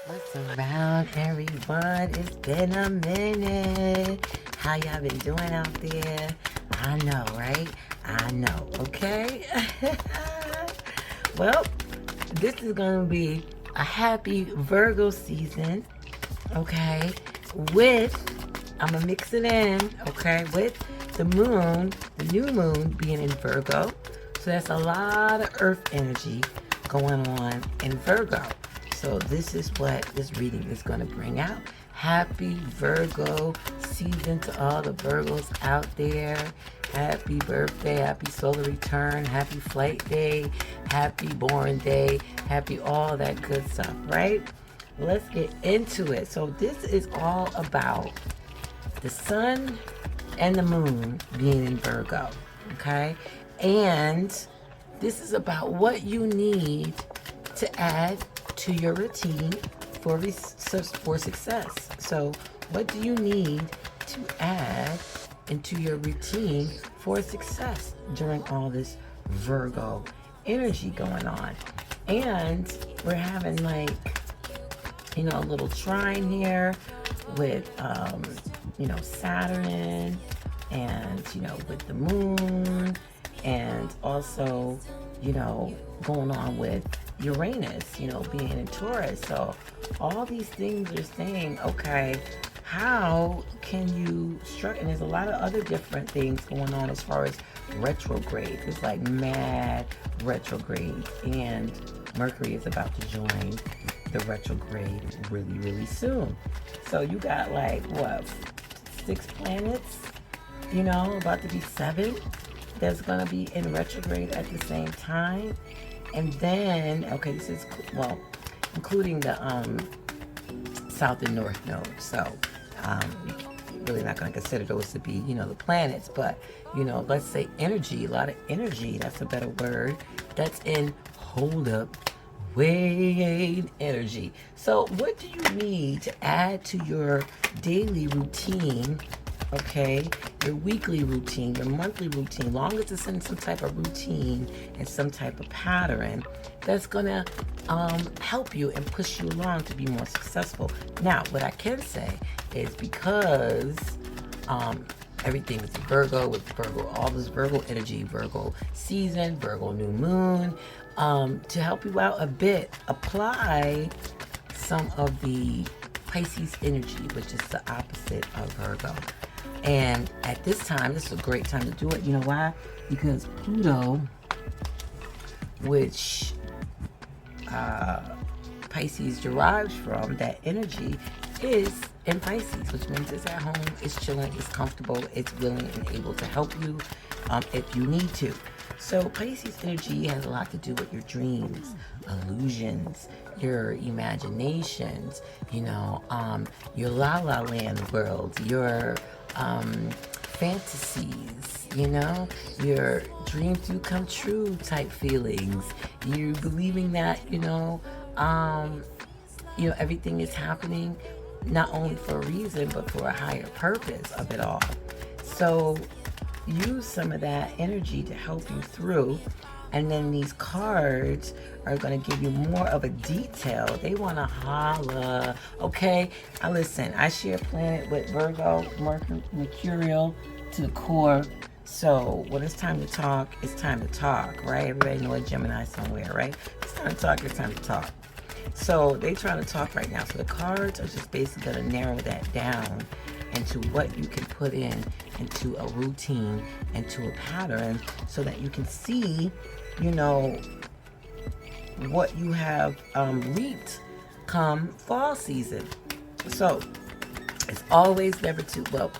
What's around, everyone? It's been a minute. How y'all been doing out there? I know, right? I know, okay? Well, this is going to be a happy Virgo season, okay? I'm going to mix it in, okay? With the moon, the new moon being in Virgo. So that's a lot of earth energy going on in Virgo. So this is what this reading is going to bring out. Happy Virgo season to all the Virgos out there. Happy birthday, happy solar return, happy flight day, happy born day, happy all that good stuff, right? Let's get into it. So this is all about the sun and the moon being in Virgo, okay? And this is about what you need to add to your routine for success. So what do you need to add into your routine for success during all this Virgo energy going on? And we're having like, a little trine here with, Saturn and, with the moon, and also, going on with Uranus, being in Taurus. So all these things are saying, okay, how can you structure? And there's a lot of other different things going on as far as retrograde. It's like mad retrograde, and Mercury is about to join the retrograde really, really soon. So you got like what, 6 planets, about to be 7 that's gonna be in retrograde at the same time. And then, okay, this is, well, including the south and north node. So you're really not going to consider those to be, the planets. But, let's say energy, a lot of energy, that's a better word. That's in hold up, wait energy. So what do you need to add to your daily routine? Okay, your weekly routine, your monthly routine, long as it's in some type of routine and some type of pattern that's gonna help you and push you along to be more successful. Now, what I can say is because everything is Virgo, with Virgo, all this Virgo energy, Virgo season, Virgo new moon, to help you out a bit, apply some of the Pisces energy, which is the opposite of Virgo. And at this time, this is a great time to do it. You know why? Because Pluto, which Pisces derives from, that energy is in Pisces, which means it's at home, it's chilling, it's comfortable, it's willing and able to help you if you need to. So Pisces energy has a lot to do with your dreams, illusions, your imaginations, your la la land world, your fantasies, your dreams do come true type feelings. You believing that, everything is happening not only for a reason, but for a higher purpose of it all. So use some of that energy to help you through. And then these cards are going to give you more of a detail. They want to holla. Okay, now listen, I share planet with Virgo, Mercurial to the core. So when it's time to talk, it's time to talk, right? Everybody know a Gemini somewhere, right? It's time to talk, it's time to talk. So they trying to talk right now. So the cards are just basically going to narrow that down into what you can put into a routine, into a pattern, so that you can see, what you have reaped come fall season. So it's always never too, well,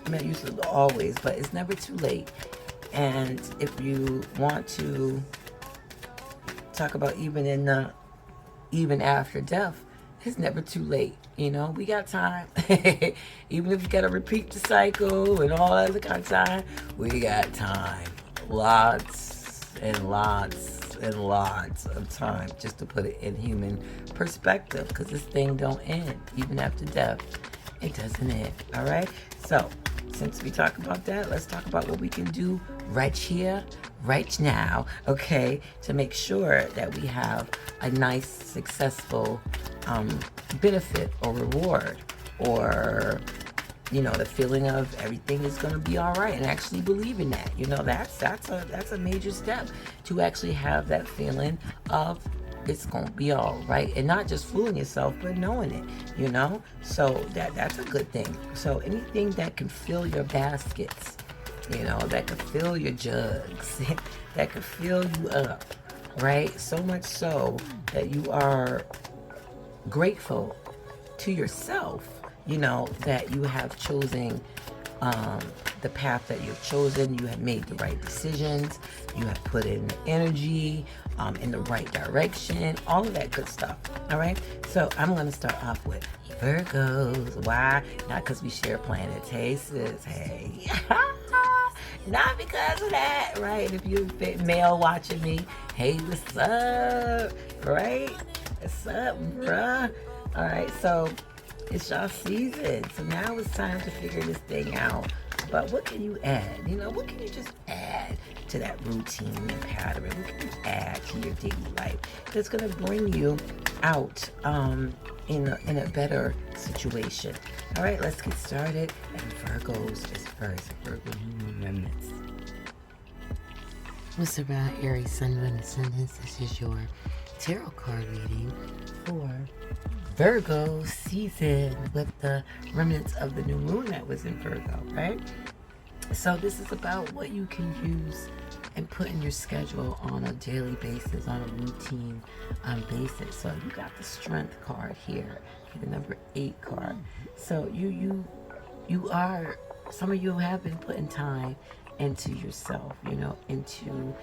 I'm not used to always, but it's never too late. And if you want to talk about even after death, it's never too late. We got time. Even if you gotta repeat the cycle and all that other kind of time, we got time. Lots and lots and lots of time, just to put it in human perspective, because this thing don't end. Even after death, it doesn't end. All right. So since we talk about that, let's talk about what we can do right here, right now, okay, to make sure that we have a nice, successful benefit or reward, or the feeling of everything is going to be all right, and actually believing that. That's a major step, to actually have that feeling of it's going to be all right, and not just fooling yourself, but knowing it. So that's a good thing. So anything that can fill your baskets, that can fill your jugs, that can fill you up, right? So much so that you are grateful to yourself, that you have chosen the path that you've chosen. You have made the right decisions. You have put in the energy in the right direction. All of that good stuff. All right. So I'm going to start off with Virgos. Why? Not because we share planets. Hey, sis. Hey. Not because of that, right? If you're male watching me, hey, what's up? Right? What's up, bruh? All right. So it's y'all season, so now it's time to figure this thing out. But what can you add? What can you just add to that routine and pattern? What can you add to your daily life that's gonna bring you out in a better situation? All right, let's get started. And Virgos is first. Virgo remnants. What's around Aries, Sun, Moon, Ascendants? This is your tarot card reading for Virgo season, with the remnants of the new moon that was in Virgo, right? So this is about what you can use and put in your schedule on a daily basis, on a routine basis. So you got the Strength card here, the number 8 card. So you are, some of you have been putting time into yourself, into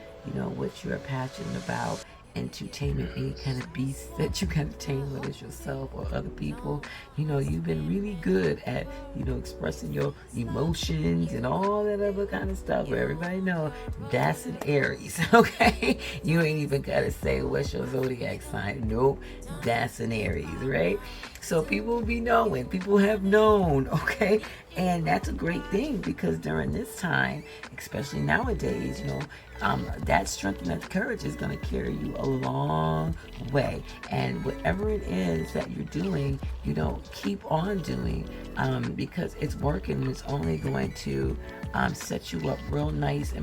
what you are passionate about, and to taming any kind of beast that you can tame, whether it's yourself or other people. You've been really good at, expressing your emotions and all that other kind of stuff, where everybody know that's an Aries, okay? You ain't even gotta say what's your zodiac sign. Nope, that's an Aries, right? So people be knowing, people have known, okay? And that's a great thing, because during this time, especially nowadays, that strength and that courage is going to carry you a long way. And whatever it is that you're doing, keep on doing, because it's working, and it's only going to set you up real nice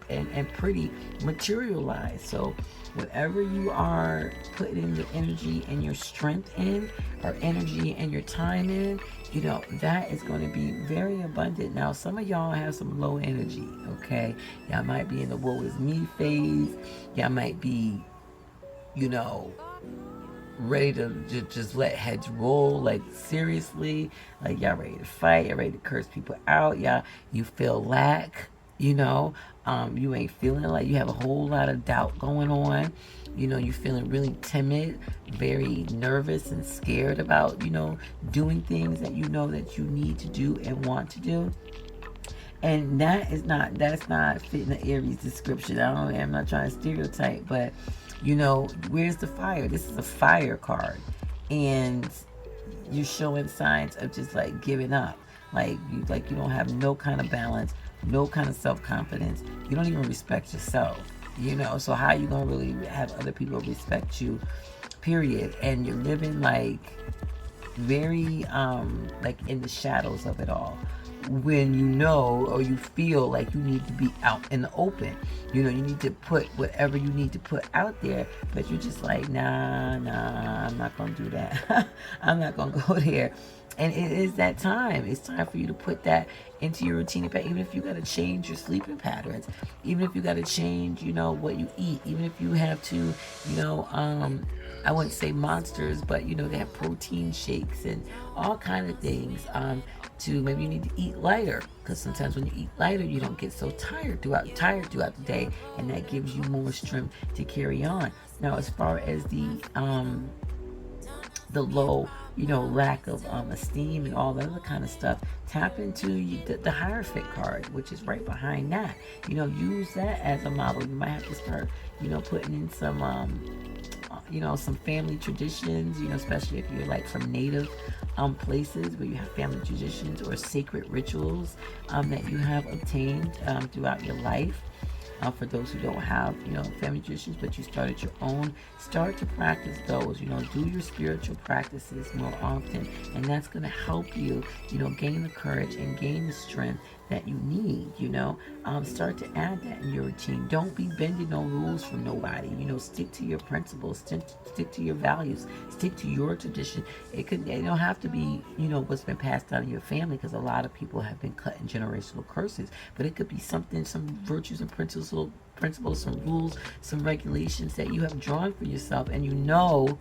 and pretty, materialize. So whatever you are putting your energy and your strength in, or energy and your time in, that is going to be very abundant. Now, some of y'all have some low energy, okay? Y'all might be in the woe is me phase. Y'all might be, ready to just let heads roll, like seriously, like y'all ready to fight, y'all ready to curse people out, you feel lack, you ain't feeling like you have a whole lot of doubt going on. You're feeling really timid, very nervous and scared about, doing things that that you need to do and want to do. And that's not fitting the Aries description. I'm not trying to stereotype, but where's the fire? This is a fire card. And you're showing signs of just like giving up. Like you don't have no kind of balance, no kind of self-confidence. You don't even respect yourself. So how you gonna really have other people respect you, period? And you're living like very like in the shadows of it all, when or you feel like you need to be out in the open. You need to put whatever you need to put out there, but you're just like, nah, I'm not gonna do that. I'm not gonna go there. And it is that time. It's time for you to put that into your routine. Even if you got to change your sleeping patterns, even if you got to change, what you eat, even if you have to, I wouldn't say monsters, but, they have protein shakes and all kind of things. To maybe you need to eat lighter, because sometimes when you eat lighter, you don't get so tired throughout the day, and that gives you more strength to carry on. Now, as far as the low, lack of esteem and all that other kind of stuff, tap into the Hierophant card, which is right behind that. Use that as a model. You might have to start, putting in some you know, some family traditions, you know, especially if you're like from native places where you have family traditions or sacred rituals that you have obtained throughout your life. For those who don't have, you know, family traditions, but you started your own, start to practice those. You know, do your spiritual practices more often, and that's going to help you, you know, gain the courage and gain the strength that you need. You know, start to add that in your routine. Don't be bending no rules from nobody. You know, stick to your principles, stick to your values, stick to your tradition. It don't have to be, you know, what's been passed down in your family, because a lot of people have been cut in generational curses. But it could be something, some virtues and principles, some rules, some regulations that you have drawn for yourself, and you know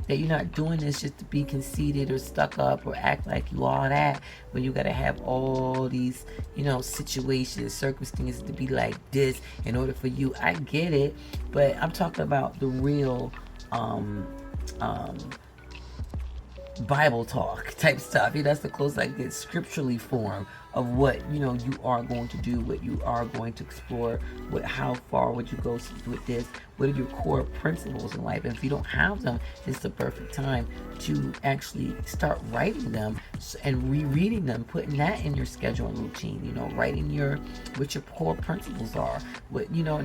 that you're not doing this just to be conceited or stuck up or act like you all that, but you got to have all these, you know, situations, circumstances to be like this in order for you. I get it, but I'm talking about the real Bible talk type stuff. Yeah, that's the closest I get, scripturally form of what, you know, you are going to do, what you are going to explore, how far would you go with this, what are your core principles in life. And if you don't have them, it's the perfect time to actually start writing them and rereading them, putting that in your schedule and routine. You know, writing what your core principles are. What, you know,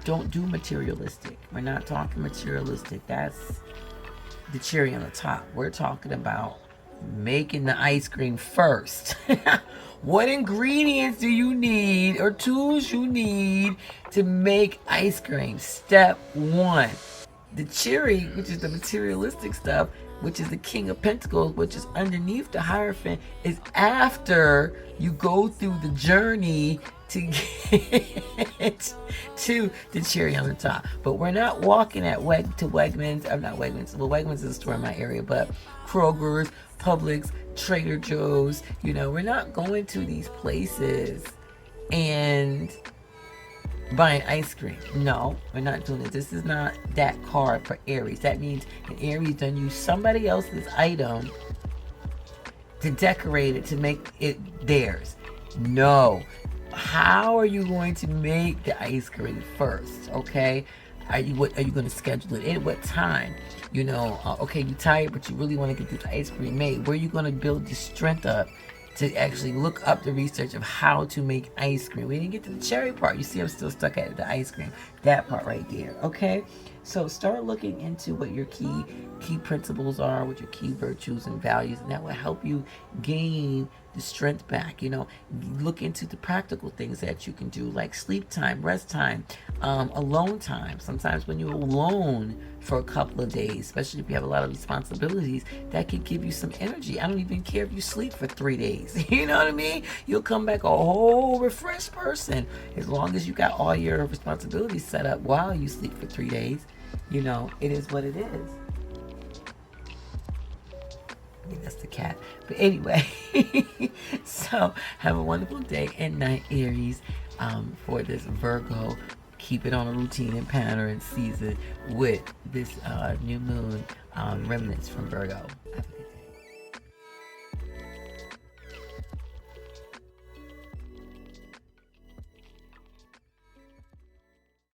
don't do materialistic. We're not talking materialistic. That's the cherry on the top. We're talking about making the ice cream first. What ingredients do you need or tools you need to make ice cream? Step one. The cherry, which is the materialistic stuff, which is the King of Pentacles, which is underneath the Hierophant, is after you go through the journey to get to the cherry on the top. But we're not walking at Wegmans. I'm not Wegmans. Well, Wegmans is a store in my area, but Kroger's, Publix, Trader Joe's. You know, we're not going to these places and buying ice cream. No, we're not doing it. This is not that card for Aries. That means an Aries done use somebody else's item to decorate it, to make it theirs. No. How are you going to make the ice cream first? Okay. Are you going to schedule it? At what time? You know, okay, you're tired, but you really want to get this ice cream made. Where are you going to build the strength up to actually look up the research of how to make ice cream? We didn't get to the cherry part. You see, I'm still stuck at the ice cream. That part right there. Okay. So start looking into what your key principles are, what your key virtues and values, and that will help you gain the strength back. You know, look into the practical things that you can do, like sleep time, rest time, alone time. Sometimes when you're alone for a couple of days, especially if you have a lot of responsibilities, that could give you some energy. I don't even care if you sleep for 3 days. You know what I mean? You'll come back a whole refreshed person as long as you got all your responsibilities set up while you sleep for 3 days. You know, it is what it is. I think that's the cat. But anyway, so have a wonderful day and night, Aries, for this Virgo. Keep it on a routine and pattern season with this new moon remnants from Virgo. Have a good